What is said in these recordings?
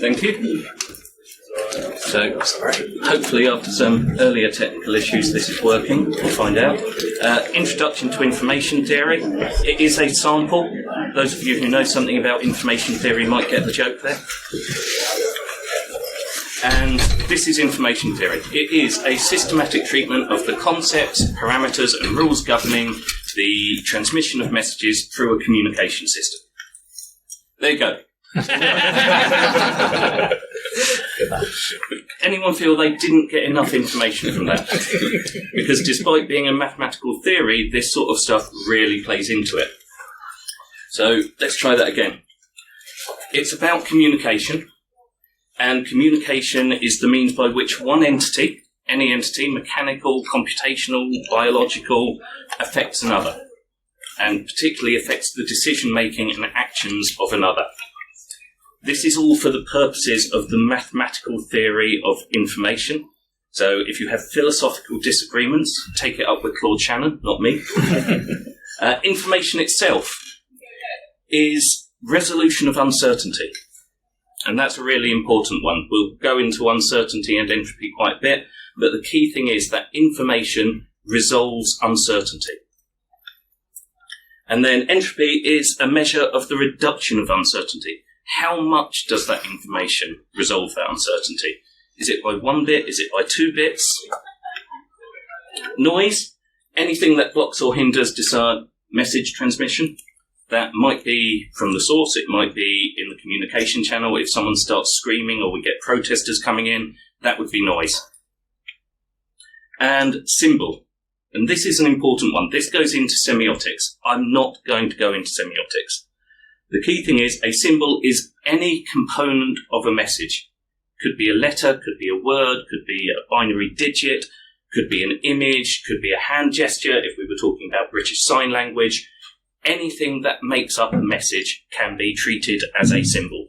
Thank you. So, hopefully after some earlier technical issues this is working, we'll find out. Introduction to Information Theory. It is a sample. Those of you who know something about information theory might get the joke there. And this is information theory. It is a systematic treatment of the concepts, parameters and rules governing the transmission of messages through a communication system. There you go. Anyone feel they didn't get enough information from that? Because despite being a mathematical theory, this sort of stuff really plays into it. So let's try that again. It's about communication, and communication is the means by which one entity, any entity, mechanical, computational, biological, affects another, and particularly affects the decision-making and actions of another. This is all for the purposes of the mathematical theory of information. So if you have philosophical disagreements, take it up with Claude Shannon, not me. Information itself is resolution of uncertainty. And that's a really important one. We'll go into uncertainty and entropy quite a bit, but the key thing is that information resolves uncertainty. And then entropy is a measure of the reduction of uncertainty. How much does that information resolve that uncertainty? Is it by 1 bit? Is it by 2 bits? Noise, anything that blocks or hinders desired message transmission. That might be from the source, it might be in the communication channel. If someone starts screaming or we get protesters coming in, that would be noise. And symbol. And this is an important one. This goes into semiotics. I'm not going to go into semiotics. The key thing is a symbol is any component of a message. Could be a letter, could be a word, could be a binary digit, could be an image, could be a hand gesture if we were talking about British Sign Language. Anything that makes up a message can be treated as a symbol.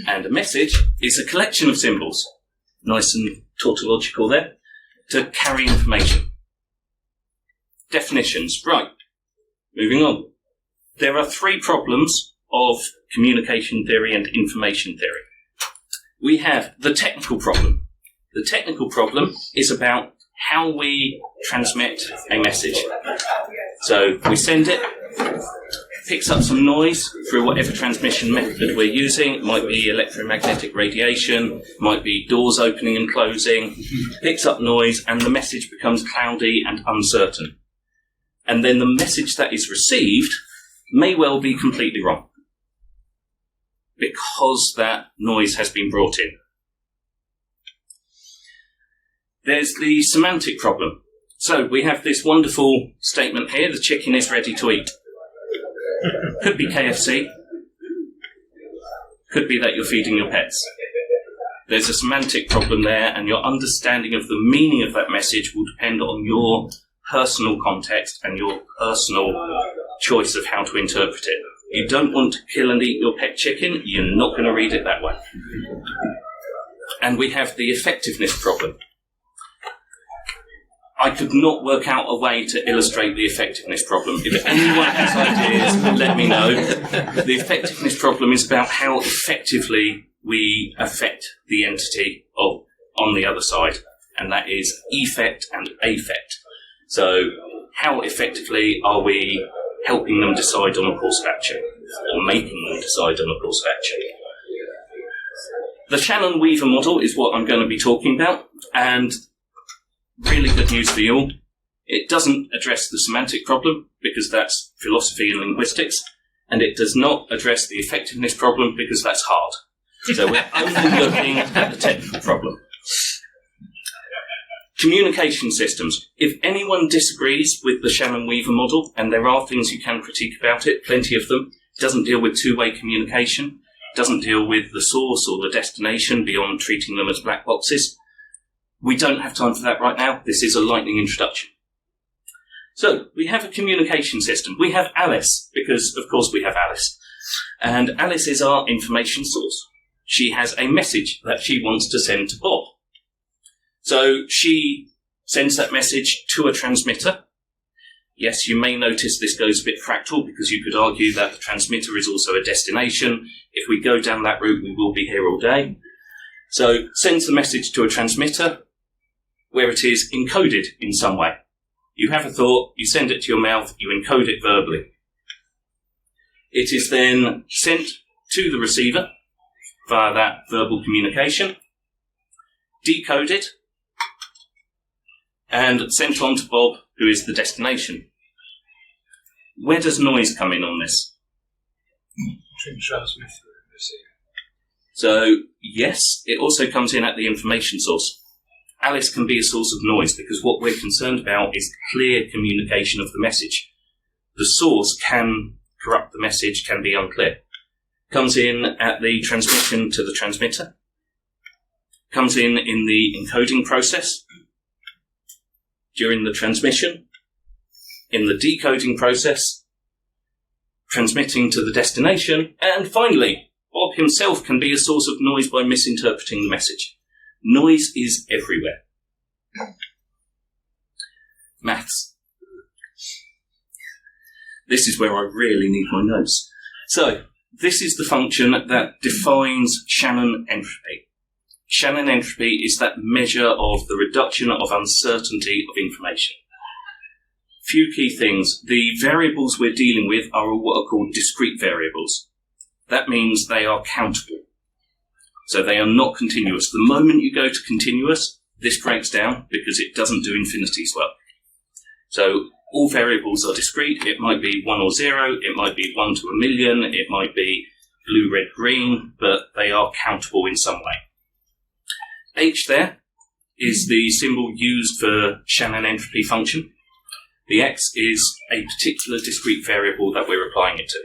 And a message is a collection of symbols, nice and tautological there, to carry information. Definitions. Right. Moving on. There are 3 problems of communication theory and information theory. We have the technical problem. The technical problem is about how we transmit a message. So we send it, picks up some noise through whatever transmission method we're using. It might be electromagnetic radiation, might be doors opening and closing, picks up noise, and the message becomes cloudy and uncertain. And then the message that is received may well be completely wrong because that noise has been brought in. There's the semantic problem. So we have this wonderful statement here, the chicken is ready to eat. Could be KFC. Could be that you're feeding your pets. There's a semantic problem there, and your understanding of the meaning of that message will depend on your personal context and your personal choice of how to interpret it. You don't want to kill and eat your pet chicken, you're not going to read it that way. And we have the effectiveness problem. I could not work out a way to illustrate the effectiveness problem. If anyone has ideas, let me know. The effectiveness problem is about how effectively we affect the entity on the other side, and that is effect and affect. So how effectively are we helping them decide on a course of action, or making them decide on a course of action? The Shannon-Weaver model is what I'm going to be talking about, and really good news for you all. It doesn't address the semantic problem, because that's philosophy and linguistics, and it does not address the effectiveness problem, because that's hard. So we're only looking at the technical problem. Communication systems. If anyone disagrees with the Shannon-Weaver model, and there are things you can critique about it, plenty of them, it doesn't deal with two-way communication, doesn't deal with the source or the destination beyond treating them as black boxes. We don't have time for that right now. This is a lightning introduction. So, we have a communication system. We have Alice, because, of course, we have Alice. And Alice is our information source. She has a message that she wants to send to Bob. So, she sends that message to a transmitter. Yes, you may notice this goes a bit fractal because you could argue that the transmitter is also a destination. If we go down that route, we will be here all day. So sends the message to a transmitter where it is encoded in some way. You have a thought, you send it to your mouth, you encode it verbally. It is then sent to the receiver via that verbal communication, decoded, and sent on to Bob, who is the destination. Where does noise come in on this? Between transmitter and receiver. So, yes, it also comes in at the information source. Alice can be a source of noise because what we're concerned about is clear communication of the message. The source can corrupt the message, can be unclear. Comes in at the transmission to the transmitter. Comes in the encoding process. During the transmission. In the decoding process. Transmitting to the destination. And finally, Bob himself can be a source of noise by misinterpreting the message. Noise is everywhere. Maths. This is where I really need my notes. So, this is the function that defines Shannon entropy. Shannon entropy is that measure of the reduction of uncertainty of information. Few key things. The variables we're dealing with are what are called discrete variables. That means they are countable. So they are not continuous. The moment you go to continuous, this breaks down because it doesn't do infinities well. So all variables are discrete. It might be 1 or 0, it might be 1 to a million, it might be blue, red, green, but they are countable in some way. H there is the symbol used for Shannon entropy function. The X is a particular discrete variable that we're applying it to.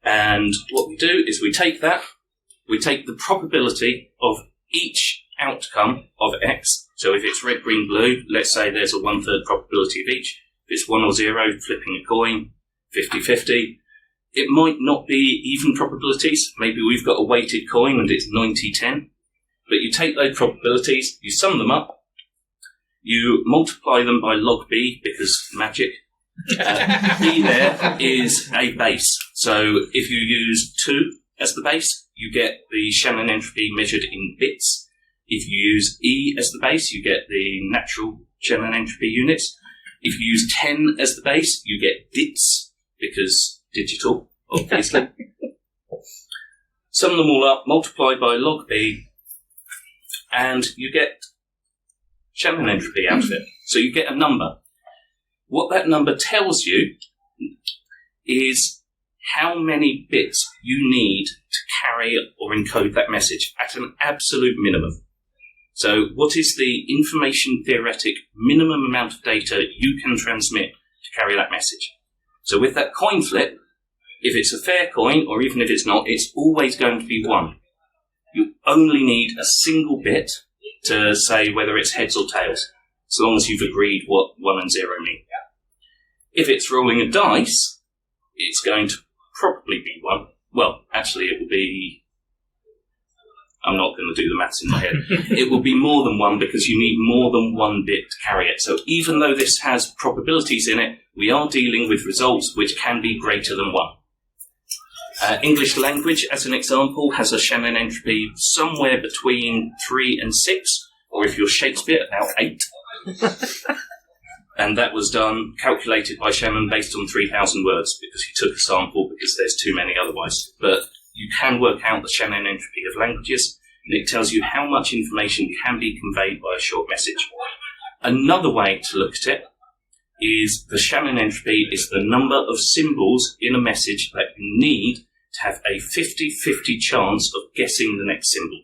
And what we do is we take that, we take the probability of each outcome of X. So if it's red, green, blue, let's say there's a 1/3 probability of each. If it's 1 or 0, flipping a coin, 50-50. It might not be even probabilities. Maybe we've got a weighted coin and it's 90-10. But you take those probabilities, you sum them up, you multiply them by log B, because magic. B there is a base. So if you use 2 as the base, you get the Shannon entropy measured in bits. If you use E as the base, you get the natural Shannon entropy units. If you use 10 as the base, you get dits, because digital, obviously. Sum them all up, multiply by log B, and you get Shannon entropy out of it. So you get a number. What that number tells you is how many bits you need to carry or encode that message at an absolute minimum. So what is the information theoretic minimum amount of data you can transmit to carry that message? So with that coin flip, if it's a fair coin, or even if it's not, it's always going to be 1. You only need a single bit to say whether it's heads or tails, so long as you've agreed what 1 and 0 mean. If it's rolling a dice, it's going to probably be 1. Well, actually, it will be... I'm not going to do the maths in my head. It will be more than 1 because you need more than 1 bit to carry it. So even though this has probabilities in it, we are dealing with results which can be greater than 1. English language, as an example, has a Shannon entropy somewhere between 3 and 6, or if you're Shakespeare, about 8. And that was calculated by Shannon based on 3,000 words, because he took a sample because there's too many otherwise. But you can work out the Shannon entropy of languages, and it tells you how much information can be conveyed by a short message. Another way to look at it is the Shannon entropy is the number of symbols in a message that you need to have a 50-50 chance of guessing the next symbol.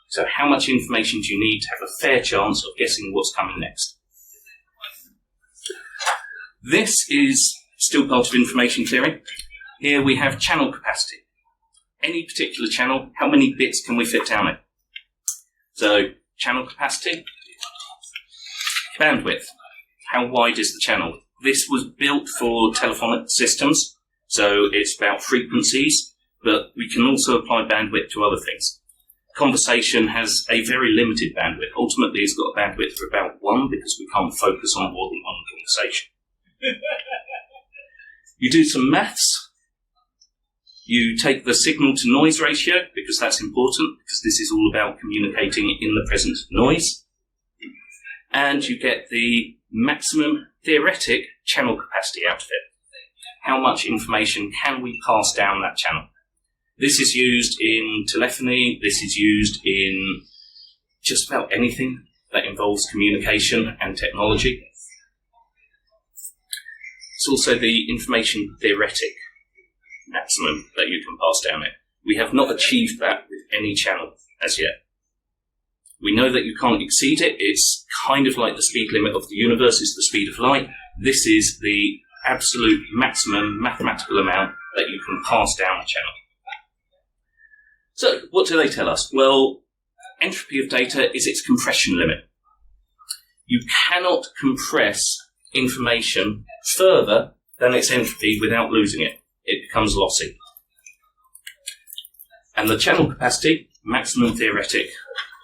So how much information do you need to have a fair chance of guessing what's coming next? This is still part of information theory. Here we have channel capacity. Any particular channel, how many bits can we fit down it? So channel capacity, bandwidth. How wide is the channel? This was built for telephonic systems, so it's about frequencies, but we can also apply bandwidth to other things. conversation has a very limited bandwidth. Ultimately, it's got a bandwidth of about 1 because we can't focus on more than one conversation. You do some maths. You take the signal-to-noise ratio, because that's important, because this is all about communicating in the presence of noise. And you get the maximum theoretic channel capacity out of it. How much information can we pass down that channel? This is used in telephony. This is used in just about anything that involves communication and technology. It's also the information theoretic maximum that you can pass down it. We have not achieved that with any channel as yet. We know that you can't exceed it. It's kind of like the speed limit of the universe is the speed of light. This is the absolute maximum mathematical amount that you can pass down a channel. So, what do they tell us? Well, entropy of data is its compression limit. You cannot compress information further than its entropy without losing it. It becomes lossy. And the channel capacity, maximum theoretic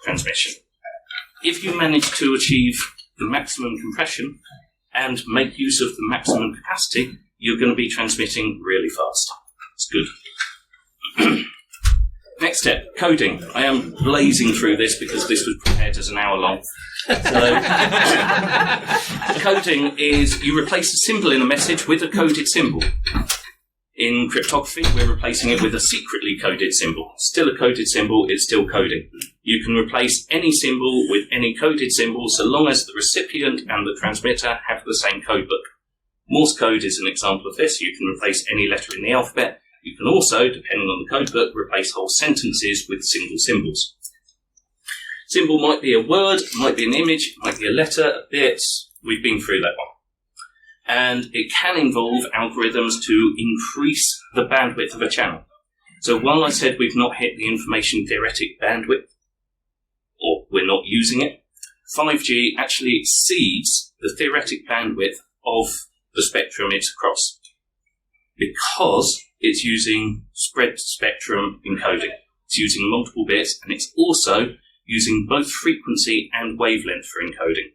transmission. If you manage to achieve the maximum compression and make use of the maximum capacity, you're going to be transmitting really fast. It's good. Next step, coding. I am blazing through this because this was prepared as an hour long. So, coding is you replace a symbol in a message with a coded symbol. In cryptography, we're replacing it with a secretly coded symbol. Still a coded symbol, it's still coding. You can replace any symbol with any coded symbol so long as the recipient and the transmitter have the same codebook. Morse code is an example of this. You can replace any letter in the alphabet. You can also, depending on the codebook, replace whole sentences with single symbols. Symbol might be a word, might be an image, might be a letter, a bit. We've been through that one. And it can involve algorithms to increase the bandwidth of a channel. So while I said we've not hit the information theoretic bandwidth, or we're not using it, 5G actually exceeds the theoretic bandwidth of the spectrum it's across, because it's using spread spectrum encoding. It's using multiple bits, and it's also using both frequency and wavelength for encoding,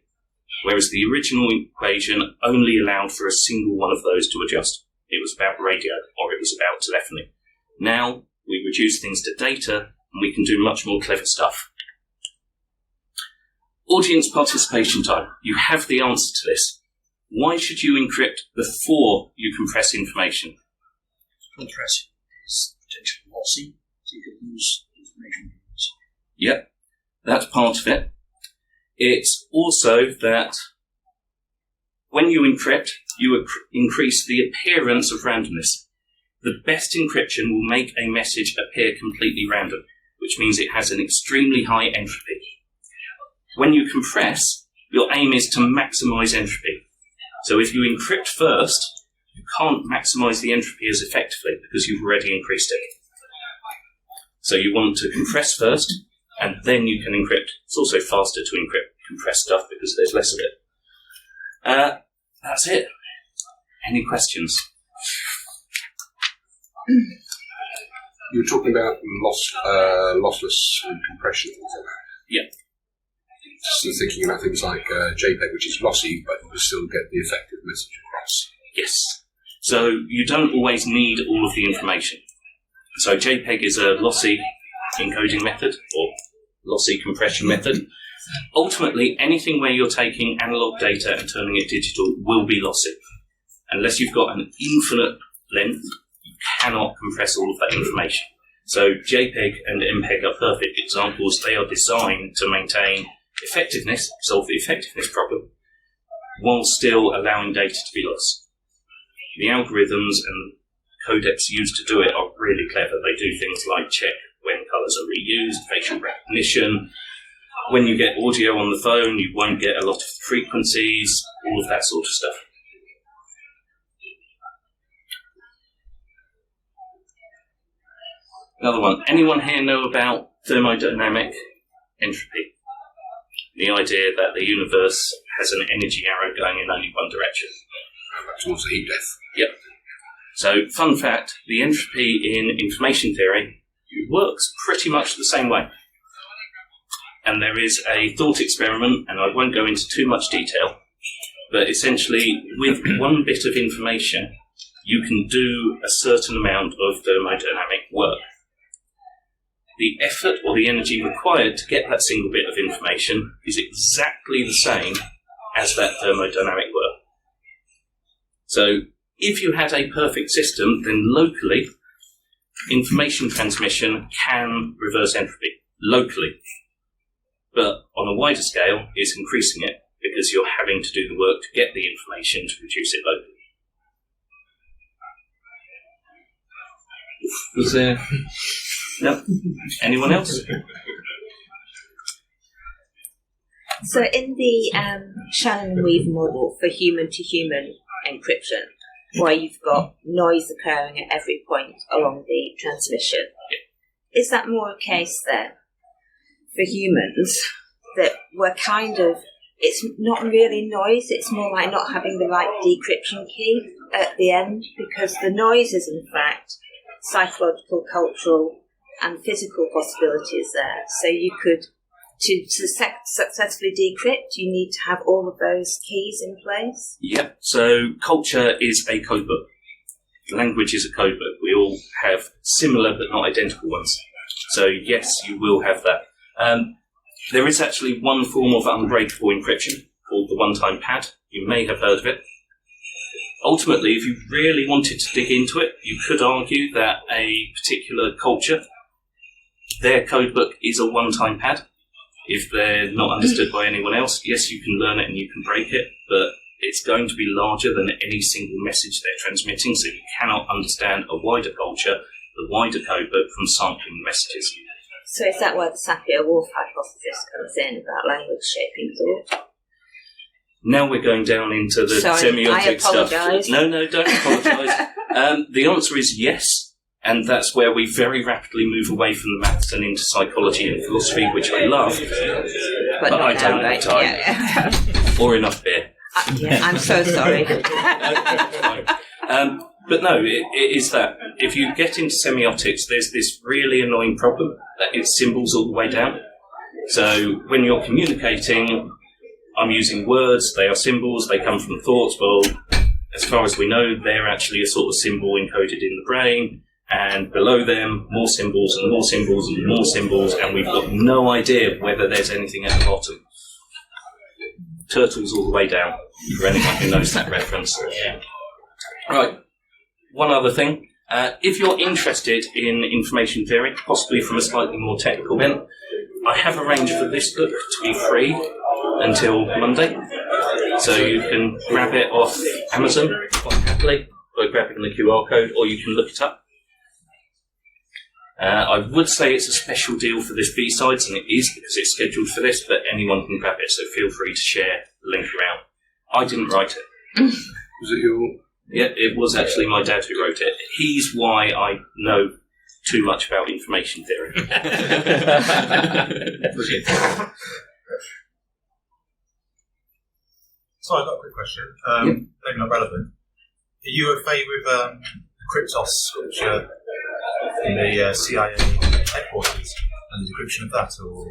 whereas the original equation only allowed for a single one of those to adjust. It was about radio, or it was about telephony. Now we reduce things to data, and we can do much more clever stuff. Audience participation time. You have the answer to this. Why should you encrypt before you compress information? Compressing is potentially lossy, so you can lose information. Yep, that's part of it. It's also that when you encrypt, you increase the appearance of randomness. The best encryption will make a message appear completely random, which means it has an extremely high entropy. When you compress, your aim is to maximize entropy. So if you encrypt first, you can't maximize the entropy as effectively because you've already increased it. So you want to compress first, and then you can encrypt. It's also faster to encrypt compressed stuff because there's less of it. That's it. Any questions? You were talking about lossless compression. Yeah. So thinking about things like JPEG, which is lossy, but you still get the effective message across. Yes. So you don't always need all of the information. So JPEG is a lossy encoding method, or lossy compression method. Ultimately, anything where you're taking analog data and turning it digital will be lossy. Unless you've got an infinite length, you cannot compress all of that information. So JPEG and MPEG are perfect examples. They are designed to maintain effectiveness, solve the effectiveness problem, while still allowing data to be lost. The algorithms and codecs used to do it are really clever. They do things like check when colours are reused, facial recognition. When you get audio on the phone, you won't get a lot of frequencies, all of that sort of stuff. Another one. Anyone here know about thermodynamic entropy? The idea that the universe has an energy arrow going in only one direction. Towards the heat death. Yep. So, fun fact, the entropy in information theory works pretty much the same way. And there is a thought experiment, and I won't go into too much detail, but essentially, with one bit of information, you can do a certain amount of thermodynamic work. The effort or the energy required to get that single bit of information is exactly the same as that thermodynamic work. So, if you had a perfect system, then locally, information transmission can reverse entropy, locally. But on a wider scale, it's increasing it because you're having to do the work to get the information to produce it locally. Was there... No? Anyone else? So in the Shannon-Weaver model for human-to-human encryption, where you've got noise occurring at every point along the transmission, is that more a case then for humans that we're kind of, it's not really noise, it's more like not having the right decryption key at the end, because the noise is in fact psychological, cultural and physical possibilities there. So you could, to successfully decrypt, you need to have all of those keys in place? Yep. So culture is a codebook. Language is a codebook. We all have similar but not identical ones. So yes, you will have that. There is actually one form of unbreakable encryption called the one-time pad. You may have heard of it. Ultimately, if you really wanted to dig into it, you could argue that a particular culture, their codebook is a one-time pad. If they're not understood by anyone else, yes, you can learn it and you can break it, but it's going to be larger than any single message they're transmitting, so you cannot understand a wider culture, the wider codebook, from sampling the messages. So is that where the Sapir-Whorf hypothesis comes in, about language shaping thought? Now we're going down into the semiotic stuff. No, don't apologise. The answer is yes, and that's where we very rapidly move away from the maths and into psychology and philosophy, which I love, but I don't have time. Yeah. Or enough beer. I'm so sorry. But no, it is that. If you get into semiotics, there's this really annoying problem that it's symbols all the way down. So when you're communicating, I'm using words, they are symbols, they come from thoughts. Well, as far as we know, they're actually a sort of symbol encoded in the brain, and below them, more symbols and more symbols and more symbols, and we've got no idea whether there's anything at the bottom. Turtles all the way down, for anyone who knows that reference. Right, one other thing. If you're interested in information theory, possibly from a slightly more technical bent, I have arranged for this book to be free until Monday. So you can grab it off Amazon quite happily by grabbing the QR code, or you can look it up. I would say it's a special deal for this B-Sides, and it is because it's scheduled for this, but anyone can grab it, so feel free to share the link around. I didn't write it. Was it your... Yeah, it was actually my dad who wrote it. He's why I know too much about information theory. So I've got a quick question, maybe not relevant. Are you okay with the Cryptos sculpture in the CIA headquarters and the decryption of that? Or?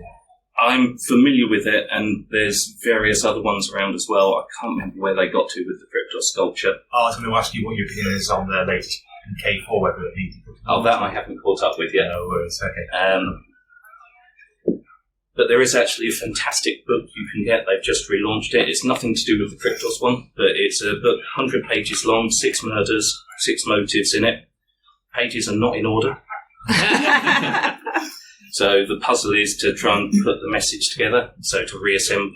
I'm familiar with it, and there's various other ones around as well. I can't remember where they got to with the Cryptos sculpture. I was going to ask you what your opinion is on the latest K4, whether it needs to. Oh, that I haven't caught up with yet. No worries, okay. But there is actually a fantastic book you can get. They've just relaunched it. It's nothing to do with the Cryptos one, but it's a book 100 pages long, 6 murders, 6 motives in it. Pages are not in order. So the puzzle is to try and put the message together, so to reassemble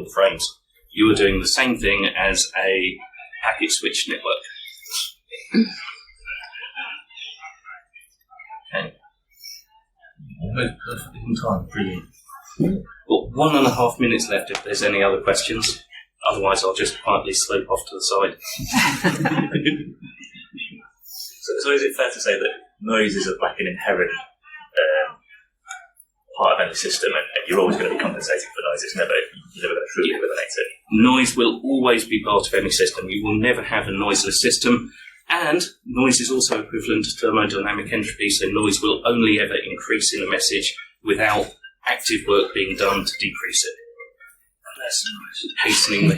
the frames. You are doing the same thing as a packet switch network. Okay. Almost perfectly on time. Brilliant. Got 1.5 minutes left if there's any other questions. Otherwise, I'll just quietly slope off to the side. So is it fair to say that noise is like an inherent part of any system, and you're always going to be compensating for noise? You're never going to truly eliminate it. Noise will always be part of any system. You will never have a noiseless system. And noise is also equivalent to thermodynamic entropy, so noise will only ever increase in a message without active work being done to decrease it. Hastening the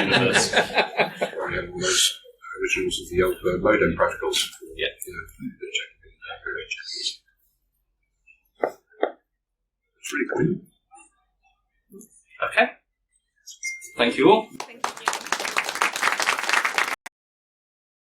universe. Probably have all those originals of the old modem protocols. Yeah. It's really cool. Okay. Thank you all.